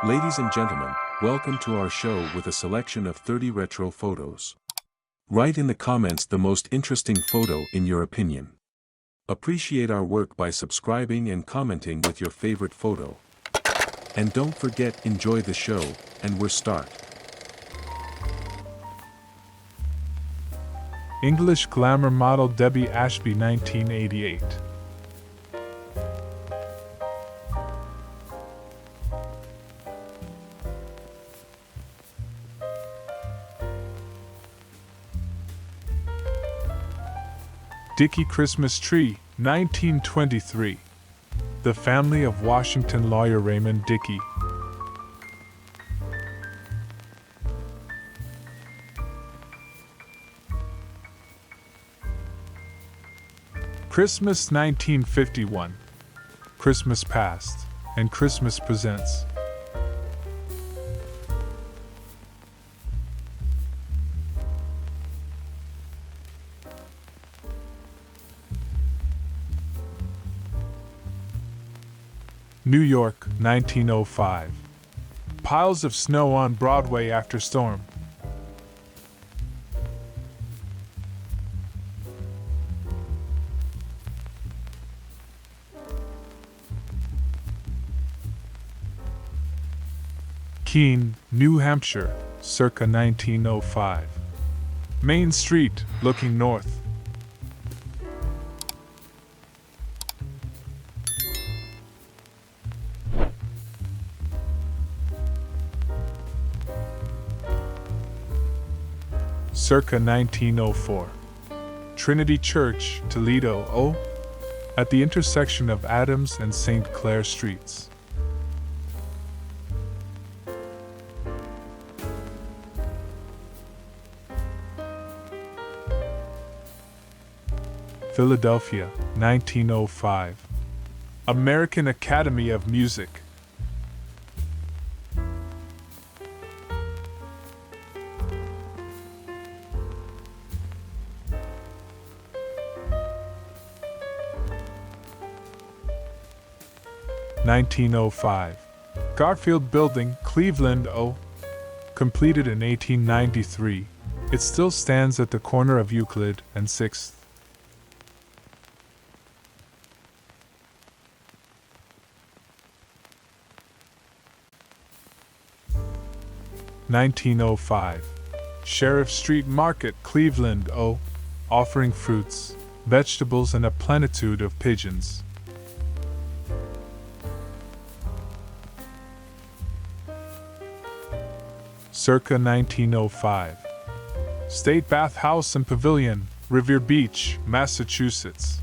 Ladies and gentlemen, welcome to our show with a selection of 30 retro photos. Write in the comments the most interesting photo in your opinion. Appreciate our work by subscribing and commenting with your favorite photo. And don't forget, enjoy the show, and we're start. English glamour model Debbie Ashby 1988. Dickey Christmas Tree, 1923. The family of Washington lawyer Raymond Dickey. Christmas 1951. Christmas Past and Christmas Presents. New York, 1905. Piles of snow on Broadway after storm. Keene, New Hampshire, circa 1905. Main Street, looking north. Circa 1904. Trinity Church, Toledo, O. At the intersection of Adams and St. Clair Streets. Philadelphia, 1905. American Academy of Music. (1905) Garfield Building, Cleveland, O. Completed in 1893, it still stands at the corner of Euclid and 6th. (1905) Sheriff Street Market, Cleveland, O. Offering fruits, vegetables, and a plenitude of pigeons. Circa 1905. State Bath House and Pavilion, Revere Beach, Massachusetts.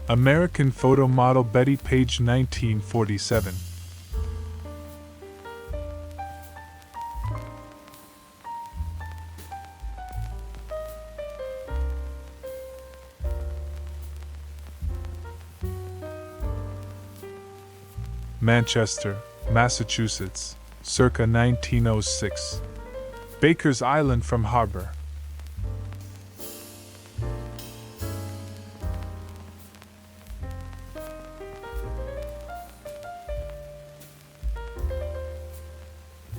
American photo model Betty Page 1947. Manchester, Massachusetts, circa 1906. Baker's Island from Harbor.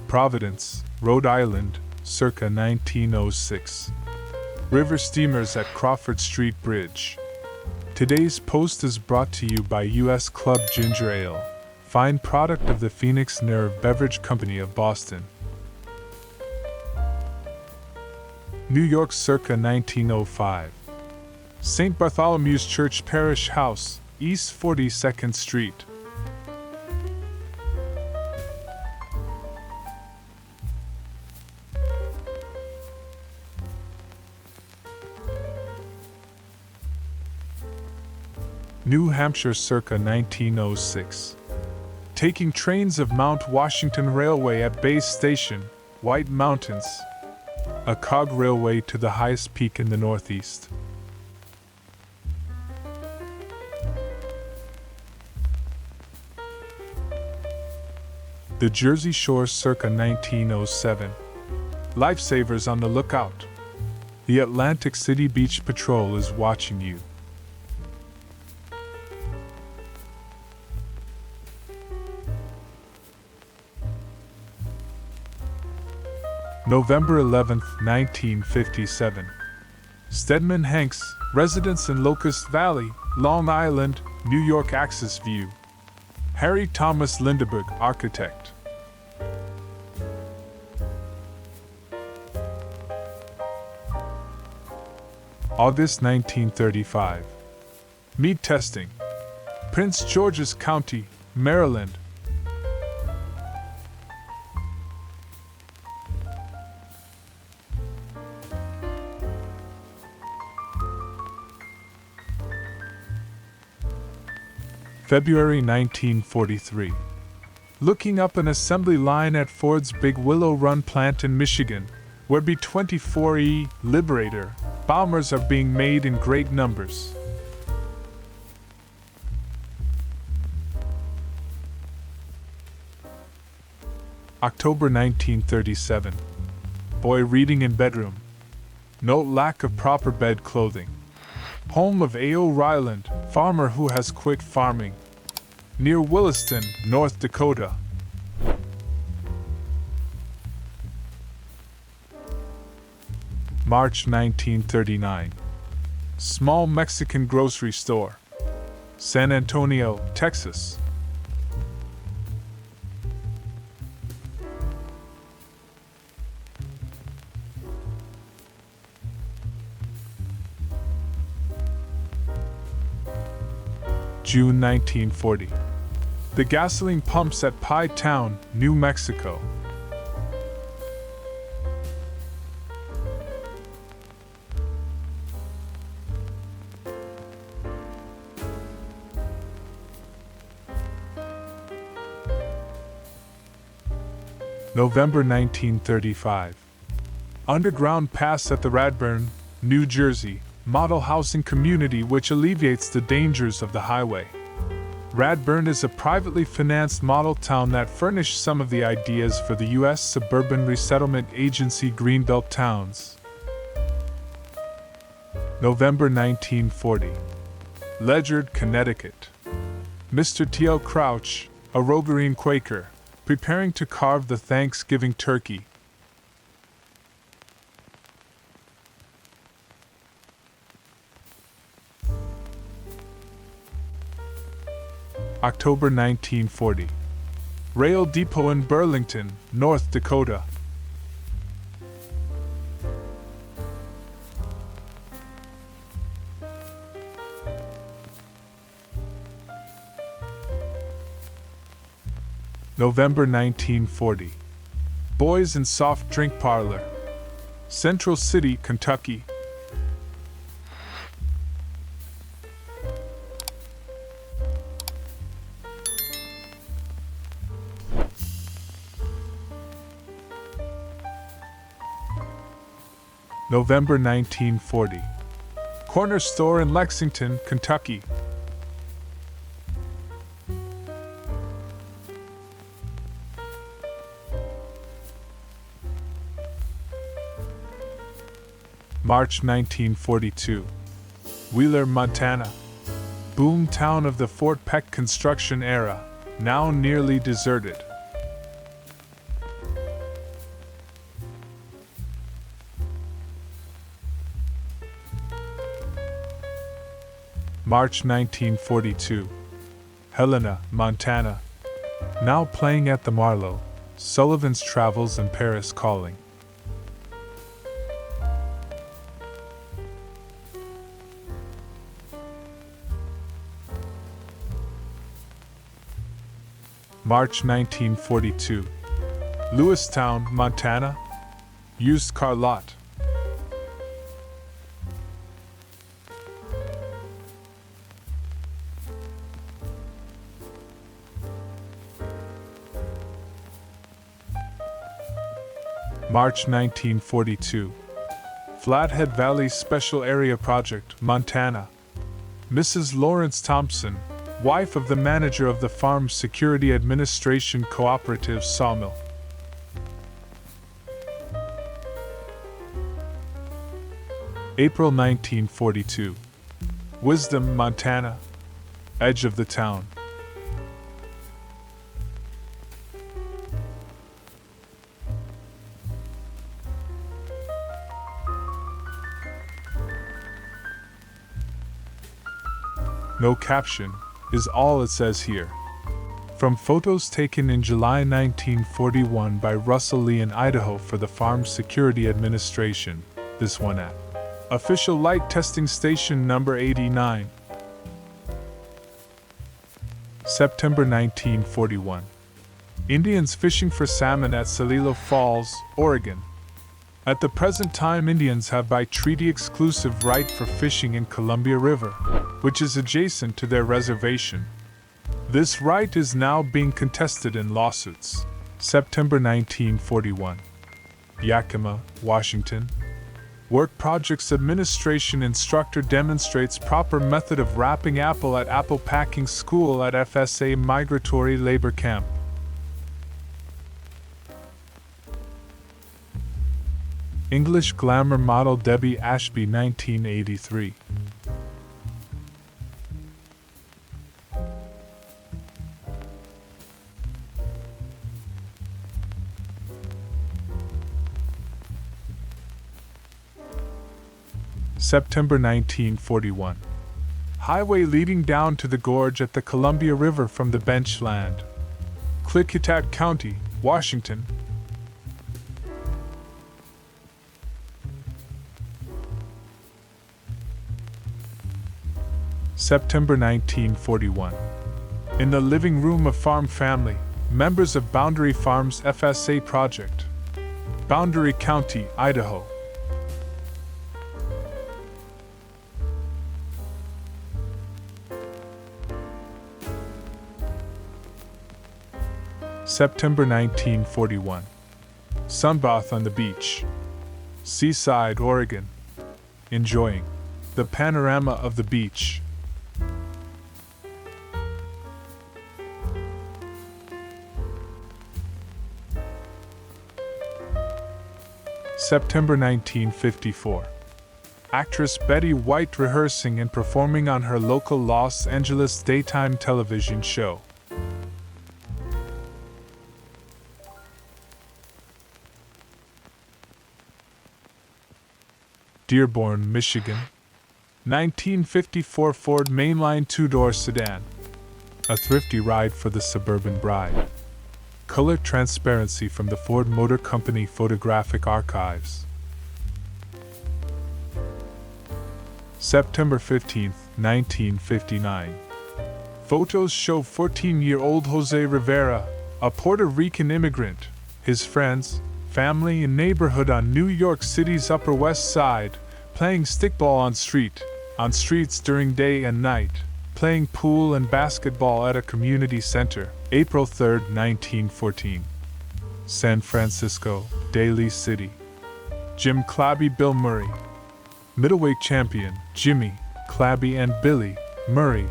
Providence, Rhode Island, circa 1906. River steamers at Crawford Street Bridge. Today's post is brought to you by U.S. Club Ginger Ale, fine product of the Phoenix Nerve Beverage Company of Boston. New York, circa 1905. St. Bartholomew's Church Parish House, East 42nd Street. New Hampshire, circa 1906. Taking trains of Mount Washington Railway at Base Station, White Mountains, a cog railway to the highest peak in the Northeast. The Jersey Shore, circa 1907. Lifesavers on the lookout. The Atlantic City Beach Patrol is watching you. November 11, 1957. Stedman Hanks, residence in Locust Valley, Long Island, New York. Axis view. Harry Thomas Lindeberg, architect. August 1935. Meat testing. Prince George's County, Maryland. February 1943. Looking up an assembly line at Ford's Big Willow Run plant in Michigan, where B-24E Liberator bombers are being made in great numbers. October 1937. Boy reading in bedroom. Note lack of proper bed clothing. Home of A.O. Ryland, farmer who has quit farming. Near Williston, North Dakota. March 1939. Small Mexican grocery store. San Antonio, Texas. June 1940. The gasoline pumps at Pie Town, New Mexico. November 1935. Underground pass at the Radburn, New Jersey, model housing community which alleviates the dangers of the highway. Radburn is a privately financed model town that furnished some of the ideas for the U.S. Suburban Resettlement Agency Greenbelt towns. November 1940. Ledyard, Connecticut. Mr. T.L. Crouch, a Rogerian Quaker, preparing to carve the Thanksgiving turkey. October 1940. Rail depot in Burlington, North Dakota. November 1940. Boys and Soft Drink Parlor. Central City, Kentucky. November 1940. Corner store in Lexington, Kentucky. March 1942. Wheeler, Montana. Boom town of the Fort Peck construction era, now nearly deserted. March 1942. Helena, Montana. Now playing at the Marlowe. Sullivan's Travels and Paris Calling. March 1942. Lewistown, Montana. Used car lot. March 1942. Flathead Valley Special Area Project, Montana. Mrs. Lawrence Thompson, wife of the manager of the Farm Security Administration Cooperative sawmill. April 1942. Wisdom, Montana. Edge of the town. No caption is all it says here. From photos taken in July 1941 by Russell Lee in Idaho for the Farm Security Administration, this one at Official Light Testing Station number 89. September 1941. Indians fishing for salmon at Celilo Falls, Oregon. At the present time, Indians have by treaty exclusive right for fishing in Columbia River, which is adjacent to their reservation. This right is now being contested in lawsuits. September 1941. Yakima, Washington. Work Projects Administration instructor demonstrates proper method of wrapping apple at apple packing school at FSA migratory labor camp. English glamour model Debbie Ashby, 1983. September 1941. Highway leading down to the gorge at the Columbia River from the Benchland. Klickitat County, Washington. September 1941. In the living room of Farm Family, members of Boundary Farms FSA project. Boundary County, Idaho. September 1941. Sunbath on the beach. Seaside, Oregon. Enjoying the panorama of the beach. September 1954. Actress Betty White rehearsing and performing on her local Los Angeles daytime television show. Dearborn, Michigan. 1954 Ford mainline two-door sedan. A thrifty ride for the suburban bride. Color transparency from the Ford Motor Company photographic archives. September 15, 1959. Photos show 14-year-old Jose Rivera, a Puerto Rican immigrant, his friends, family and neighborhood on New York City's Upper West Side, playing stickball on streets during day and night, playing pool and basketball at a community center. April 3, 1914. San Francisco, Daly City. Jim Clabby, Bill Murray. Middleweight champion, Jimmy, Clabby and Billy Murray,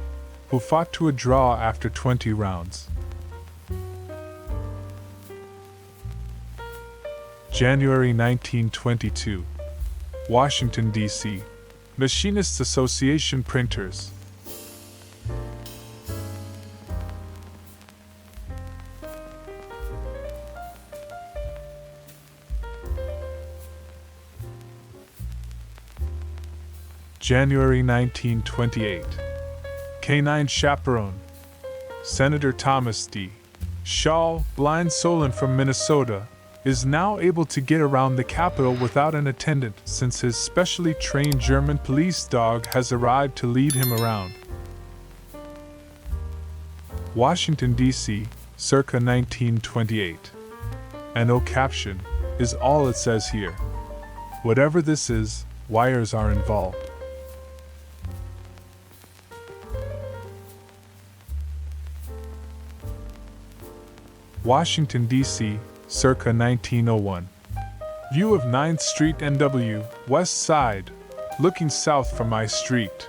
who fought to a draw after 20 rounds. January 1922. Washington, D.C. Machinists Association printers. January 1928. Canine chaperone. Senator Thomas D. Shaw, blind Solon from Minnesota, is now able to get around the Capitol without an attendant since his specially trained German police dog has arrived to lead him around. Washington, D.C., circa 1928. And no caption is all it says here. Whatever this is, wires are involved. Washington, D.C., circa 1901. View of 9th Street NW, West Side, looking south from my street.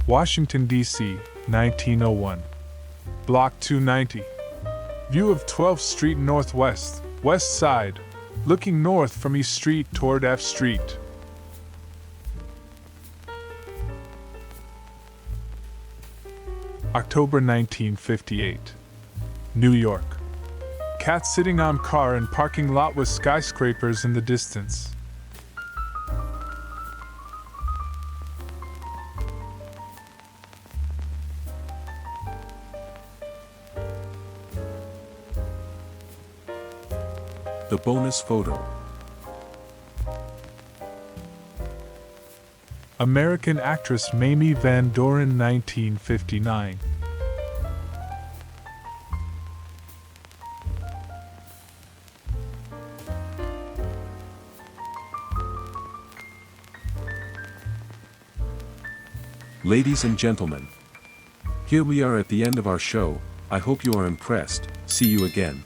Washington, D.C., 1901. Block 290. View of 12th Street Northwest, West Side, looking north from East Street toward F Street. October 1958. New York. Cat sitting on car in parking lot with skyscrapers in the distance. The bonus photo. American actress Mamie Van Doren, 1959. Ladies and gentlemen, here we are at the end of our show. I hope you are impressed. See you again.